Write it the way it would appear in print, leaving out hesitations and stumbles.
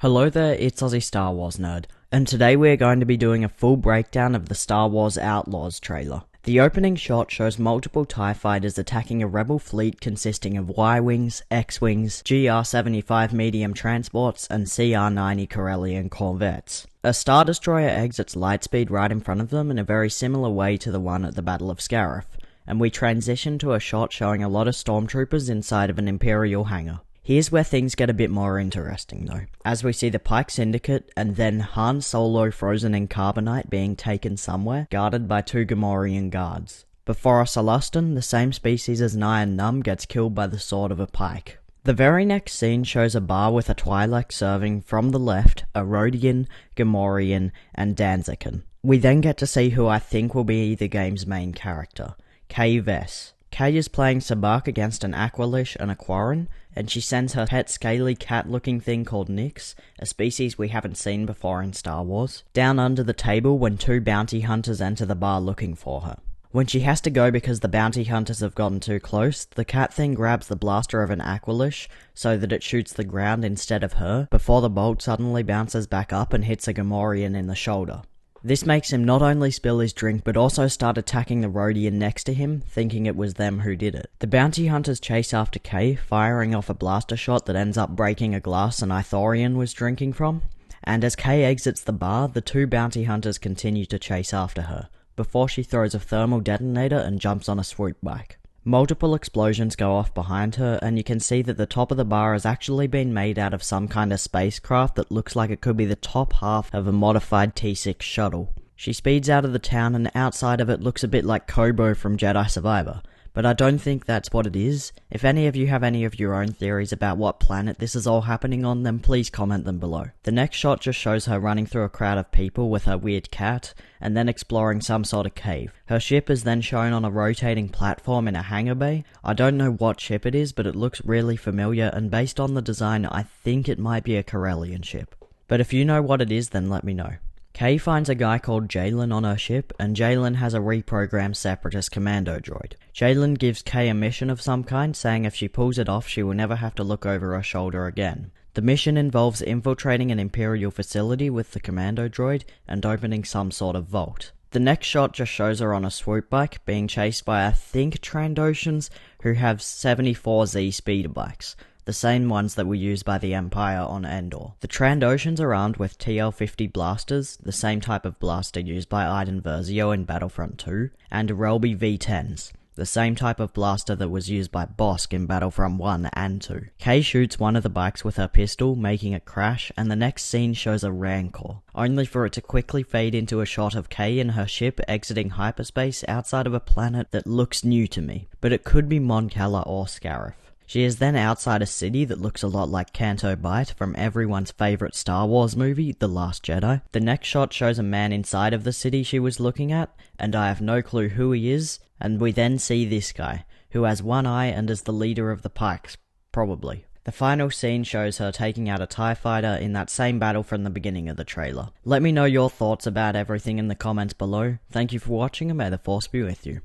Hello there, it's Aussie Star Wars Nerd, and today we are going to be doing a full breakdown of the Star Wars Outlaws trailer. The opening shot shows multiple TIE fighters attacking a rebel fleet consisting of Y-Wings, X-Wings, GR-75 medium transports, and CR-90 Corellian corvettes. A Star Destroyer exits lightspeed right in front of them in a very similar way to the one at the Battle of Scarif, and we transition to a shot showing a lot of stormtroopers inside of an Imperial hangar. Here's where things get a bit more interesting though, as we see the Pike Syndicate and then Han Solo frozen in carbonite being taken somewhere, guarded by two Gamorrean guards. Before us Alustan, the same species as Nyan Num, gets killed by the sword of a Pike. The very next scene shows a bar with a Twi'lek serving, from the left, a Rodian, Gamorrean, and Danzican. We then get to see who I think will be the game's main character, Kay Vess. Kay is playing Sabacc against an Aqualish and a Quarren, and she sends her pet scaly cat-looking thing called Nyx, a species we haven't seen before in Star Wars, down under the table when two bounty hunters enter the bar looking for her. When she has to go because the bounty hunters have gotten too close, the cat thing grabs the blaster of an Aqualish so that it shoots the ground instead of her, before the bolt suddenly bounces back up and hits a Gamorrean in the shoulder. This makes him not only spill his drink but also start attacking the Rodian next to him, thinking it was them who did it. The bounty hunters chase after Kay, firing off a blaster shot that ends up breaking a glass an Ithorian was drinking from, and as Kay exits the bar, the two bounty hunters continue to chase after her, before she throws a thermal detonator and jumps on a swoop bike. Multiple explosions go off behind her, and you can see that the top of the bar has actually been made out of some kind of spacecraft that looks like it could be the top half of a modified T6 shuttle. She speeds out of the town, and outside of it looks a bit like Kobo from Jedi Survivor, but I don't think that's what it is. If any of you have any of your own theories about what planet this is all happening on, then please comment them below. The next shot just shows her running through a crowd of people with her weird cat, and then exploring some sort of cave. Her ship is then shown on a rotating platform in a hangar bay. I don't know what ship it is, but it looks really familiar, and based on the design, I think it might be a Corellian ship. But if you know what it is, then let me know. Kay finds a guy called Jalen on her ship, and Jalen has a reprogrammed Separatist commando droid. Jalen gives Kay a mission of some kind, saying if she pulls it off she will never have to look over her shoulder again. The mission involves infiltrating an Imperial facility with the commando droid and opening some sort of vault. The next shot just shows her on a swoop bike, being chased by I think Trandoshans, who have 74Z speeder bikes, the same ones that were used by the Empire on Endor. The Trandoshans are armed with TL-50 blasters, the same type of blaster used by Iden Versio in Battlefront 2, and Relby V10s, the same type of blaster that was used by Bosk in Battlefront 1 and 2. Kay shoots one of the bikes with her pistol, making it crash, and the next scene shows a Rancor, only for it to quickly fade into a shot of Kay and her ship exiting hyperspace outside of a planet that looks new to me, but it could be Mon Cala or Scarif. She is then outside a city that looks a lot like Canto Bight from everyone's favourite Star Wars movie, The Last Jedi. The next shot shows a man inside of the city she was looking at, and I have no clue who he is, and we then see this guy, who has one eye and is the leader of the Pikes, probably. The final scene shows her taking out a TIE fighter in that same battle from the beginning of the trailer. Let me know your thoughts about everything in the comments below. Thank you for watching, and may the Force be with you.